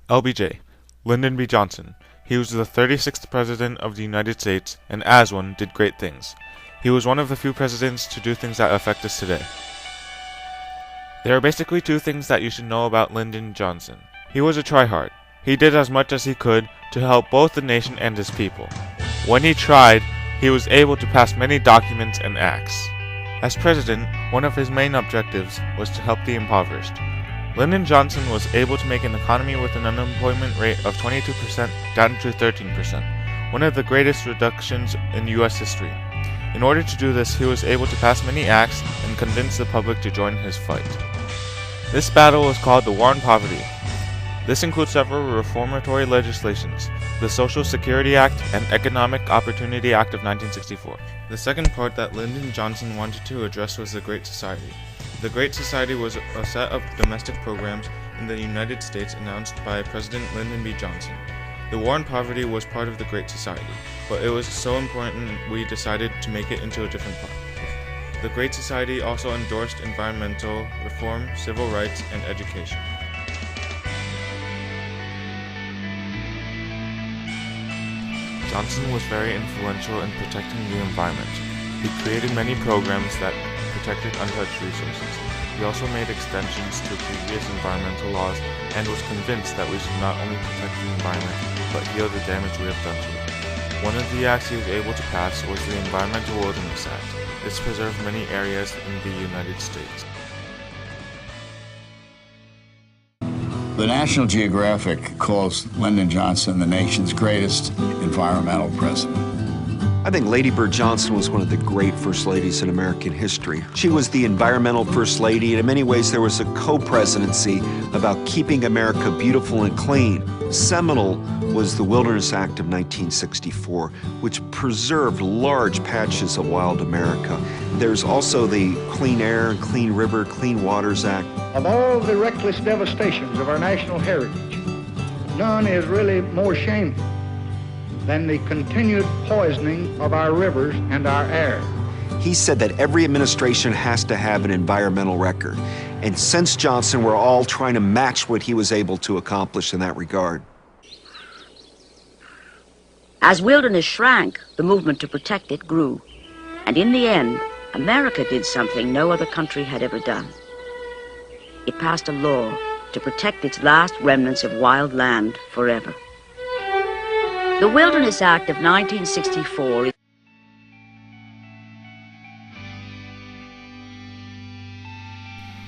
LBJ, Lyndon B. Johnson. He was the 36th President of the United States, and as one, did great things. He was one of the few presidents to do things that affect us today. There are basically two things that you should know about Lyndon Johnson. He was a tryhard. He did as much as he could to help both the nation and his people. When he tried, he was able to pass many documents and acts. As president, one of his main objectives was to help the impoverished. Lyndon Johnson was able to make an economy with an unemployment rate of 22% down to 13%, one of the greatest reductions in U.S. history. In order to do this, he was able to pass many acts and convince the public to join his fight. This battle was called the War on Poverty. This includes several reformatory legislations, the Social Security Act and Economic Opportunity Act of 1964. The second part that Lyndon Johnson wanted to address was the Great Society. The Great Society was a set of domestic programs in the United States announced by President Lyndon B. Johnson. The War on Poverty was part of the Great Society, but it was so important we decided to make it into a different part. The Great Society also endorsed environmental reform, civil rights, and education. Johnson was very influential in protecting the environment. He created many programs that protected untouched resources. He also made extensions to previous environmental laws and was convinced that we should not only protect the environment, but heal the damage we have done to it. One of the acts he was able to pass was the Environmental Wilderness Act. This preserved many areas in the United States. The National Geographic calls Lyndon Johnson the nation's greatest environmental president. I think Lady Bird Johnson was one of the great First Ladies in American history. She was the environmental First Lady, and in many ways there was a co-presidency about keeping America beautiful and clean. Seminal was the Wilderness Act of 1964, which preserved large patches of wild America. There's also the Clean Air, Clean River, Clean Waters Act. Of all the reckless devastations of our national heritage, none is really more shameful than the continued poisoning of our rivers and our air. He said that every administration has to have an environmental record. And since Johnson, we're all trying to match what he was able to accomplish in that regard. As wilderness shrank, the movement to protect it grew. And in the end, America did something no other country had ever done. It passed a law to protect its last remnants of wild land forever. The Wilderness Act of 1964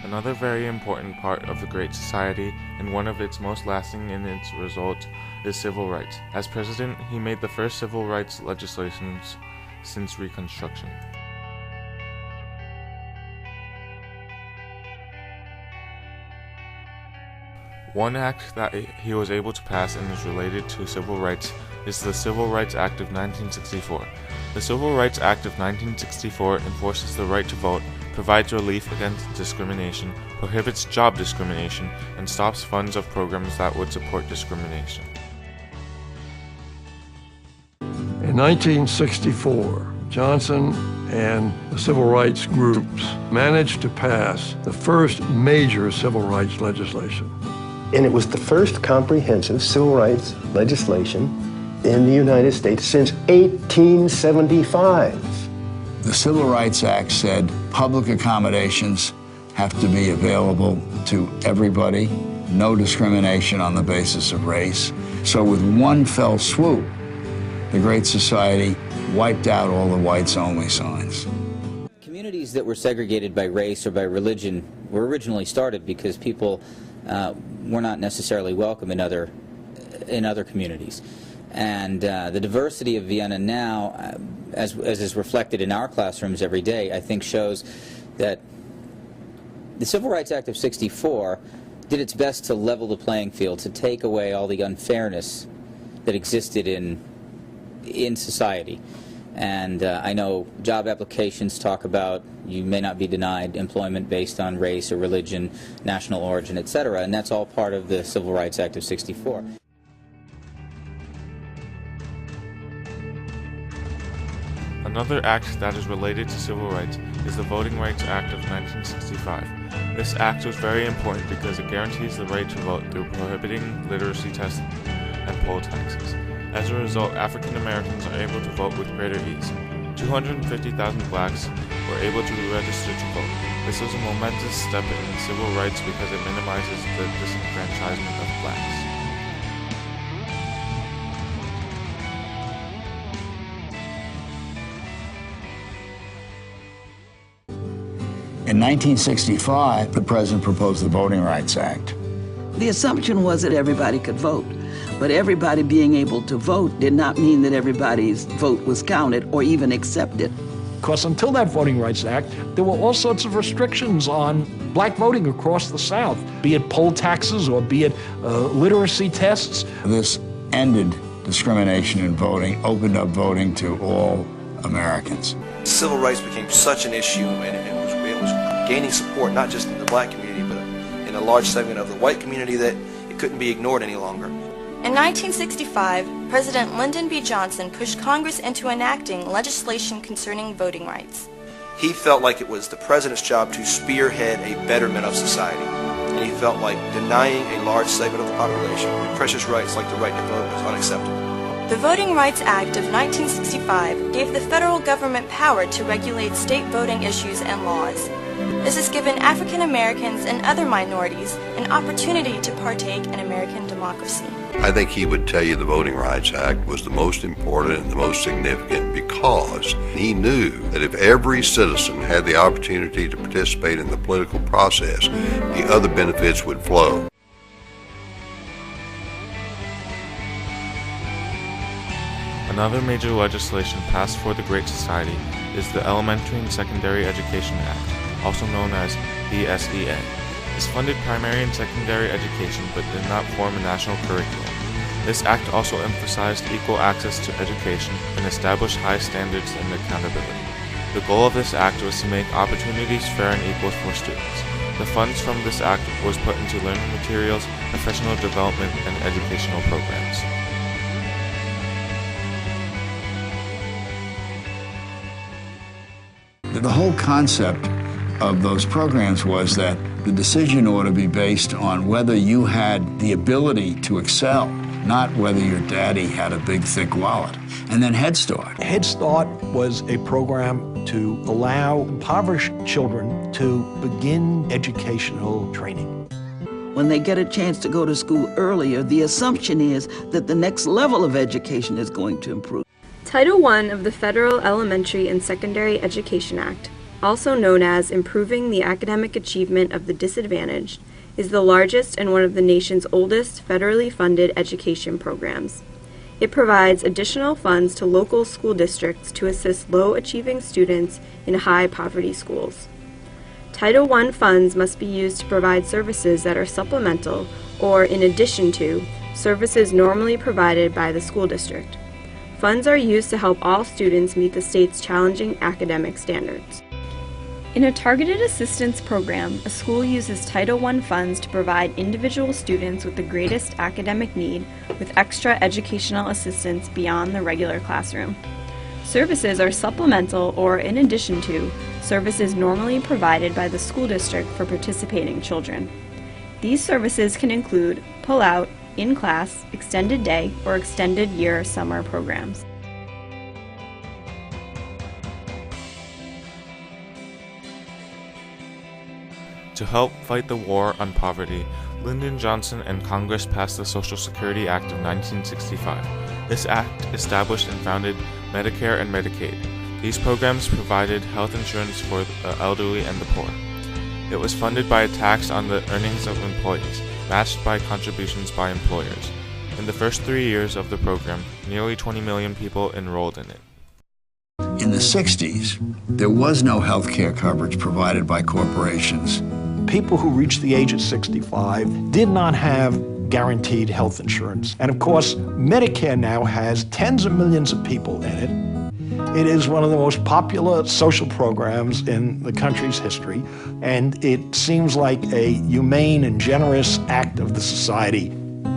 Another very important part of the Great Society, and one of its most lasting in its results, is civil rights. As president, he made the first civil rights legislations since Reconstruction. One act that he was able to pass and is related to civil rights is the Civil Rights Act of 1964. The Civil Rights Act of 1964 enforces the right to vote, provides relief against discrimination, prohibits job discrimination, and stops funds of programs that would support discrimination. In 1964, Johnson and the civil rights groups managed to pass the first major civil rights legislation. And it was the first comprehensive civil rights legislation in the United States since 1875. The Civil Rights Act said public accommodations have to be available to everybody, no discrimination on the basis of race. So with one fell swoop, the Great Society wiped out all the whites-only signs. Communities that were segregated by race or by religion were originally started because people were not necessarily welcome in other communities. And the diversity of Vienna now, as is reflected in our classrooms every day, I think shows that the Civil Rights Act of '64 did its best to level the playing field, to take away all the unfairness that existed in society. And I know job applications talk about you may not be denied employment based on race or religion, national origin, etc., and that's all part of the Civil Rights Act of '64. Another act that is related to civil rights is the Voting Rights Act of 1965. This act was very important because it guarantees the right to vote through prohibiting literacy tests and poll taxes. As a result, African Americans are able to vote with greater ease. 250,000 blacks were able to register to vote. This was a momentous step in civil rights because it minimizes the disenfranchisement of blacks. In 1965, the president proposed the Voting Rights Act. The assumption was that everybody could vote, but everybody being able to vote did not mean that everybody's vote was counted or even accepted. Because until that Voting Rights Act, there were all sorts of restrictions on black voting across the South, be it poll taxes or be it literacy tests. This ended discrimination in voting, opened up voting to all Americans. Civil rights became such an issue, and it was gaining support not just in the black community, but in a large segment of the white community, that it couldn't be ignored any longer. In 1965, President Lyndon B. Johnson pushed Congress into enacting legislation concerning voting rights. He felt like it was the president's job to spearhead a betterment of society, and he felt like denying a large segment of the population precious rights like the right to vote was unacceptable. The Voting Rights Act of 1965 gave the federal government power to regulate state voting issues and laws. This has given African Americans and other minorities an opportunity to partake in American democracy. I think he would tell you the Voting Rights Act was the most important and the most significant because he knew that if every citizen had the opportunity to participate in the political process, the other benefits would flow. Another major legislation passed for the Great Society is the Elementary and Secondary Education Act, also known as the SEA. This funded primary and secondary education but did not form a national curriculum. This act also emphasized equal access to education and established high standards and accountability. The goal of this act was to make opportunities fair and equal for students. The funds from this act was put into learning materials, professional development, and educational programs. The whole concept of those programs was that the decision ought to be based on whether you had the ability to excel, not whether your daddy had a big, thick wallet. And then Head Start. Head Start was a program to allow impoverished children to begin educational training. When they get a chance to go to school earlier, the assumption is that the next level of education is going to improve. Title I of the Federal Elementary and Secondary Education Act, also known as Improving the Academic Achievement of the Disadvantaged, is the largest and one of the nation's oldest federally funded education programs. It provides additional funds to local school districts to assist low-achieving students in high-poverty schools. Title I funds must be used to provide services that are supplemental or in addition to services normally provided by the school district. Funds are used to help all students meet the state's challenging academic standards. In a targeted assistance program, a school uses Title I funds to provide individual students with the greatest academic need with extra educational assistance beyond the regular classroom. Services are supplemental or in addition to services normally provided by the school district for participating children. These services can include pull-out, in-class, extended day, or extended year summer programs. To help fight the war on poverty, Lyndon Johnson and Congress passed the Social Security Act of 1965. This act established and founded Medicare and Medicaid. These programs provided health insurance for the elderly and the poor. It was funded by a tax on the earnings of employees, matched by contributions by employers. In the first 3 years of the program, nearly 20 million people enrolled in it. In the 60s, there was no health care coverage provided by corporations. People who reached the age of 65 did not have guaranteed health insurance. And of course, Medicare now has tens of millions of people in it. It is one of the most popular social programs in the country's history, and it seems like a humane and generous act of the society.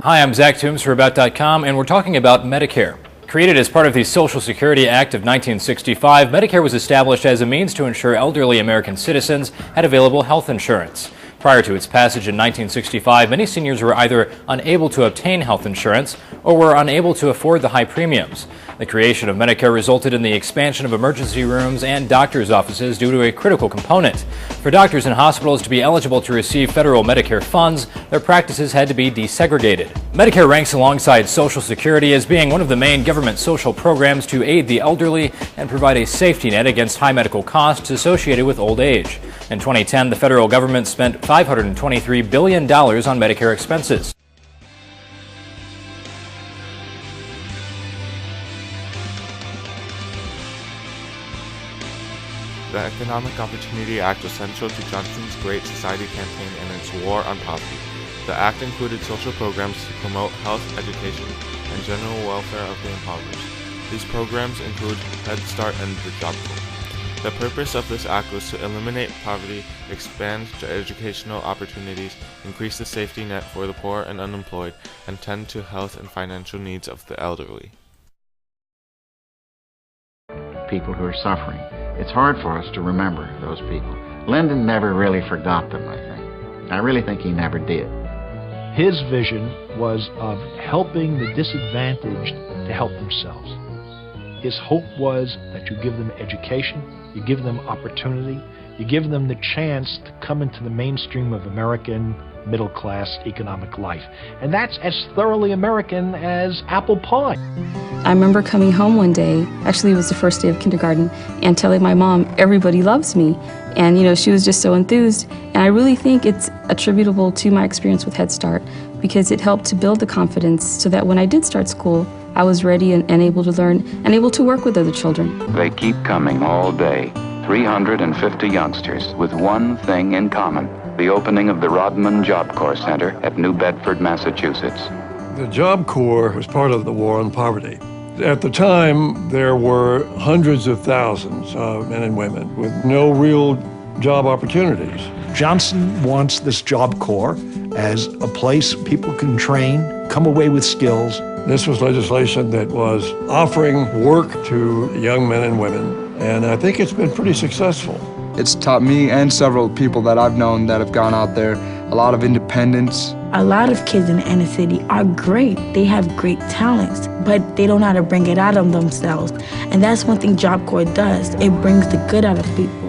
Hi, I'm Zach Toombs for About.com, and we're talking about Medicare. Created as part of the Social Security Act of 1965, Medicare was established as a means to ensure elderly American citizens had available health insurance. Prior to its passage in 1965, many seniors were either unable to obtain health insurance or were unable to afford the high premiums. The creation of Medicare resulted in the expansion of emergency rooms and doctors' offices due to a critical component. For doctors and hospitals to be eligible to receive federal Medicare funds, their practices had to be desegregated. Medicare ranks alongside Social Security as being one of the main government social programs to aid the elderly and provide a safety net against high medical costs associated with old age. In 2010, the federal government spent $523 billion on Medicare expenses. The Economic Opportunity Act was central to Johnson's Great Society campaign and its war on poverty. The act included social programs to promote health, education, and general welfare of the impoverished. These programs include Head Start and the Job Corps. The purpose of this act was to eliminate poverty, expand educational opportunities, increase the safety net for the poor and unemployed, and tend to health and financial needs of the elderly. People who are suffering. It's hard for us to remember those people. Lyndon never really forgot them, I think. I really think he never did. His vision was of helping the disadvantaged to help themselves. His hope was that you give them education, you give them opportunity, you give them the chance to come into the mainstream of American middle-class economic life. And that's as thoroughly American as apple pie. I remember coming home one day, actually it was the first day of kindergarten, and telling my mom, everybody loves me. And she was just so enthused. And I really think it's attributable to my experience with Head Start, because it helped to build the confidence so that when I did start school, I was ready and able to learn and able to work with other children. They keep coming all day. 350 youngsters with one thing in common: the opening of the Rodman Job Corps Center at New Bedford, Massachusetts. The Job Corps was part of the war on poverty. At the time, there were hundreds of thousands of men and women with no real job opportunities. Johnson wants this Job Corps as a place people can train, come away with skills. This was legislation that was offering work to young men and women, and I think it's been pretty successful. It's taught me and several people that I've known that have gone out there a lot of independence. A lot of kids in the inner city are great. They have great talents, but they don't know how to bring it out of themselves. And that's one thing Job Corps does. It brings the good out of people.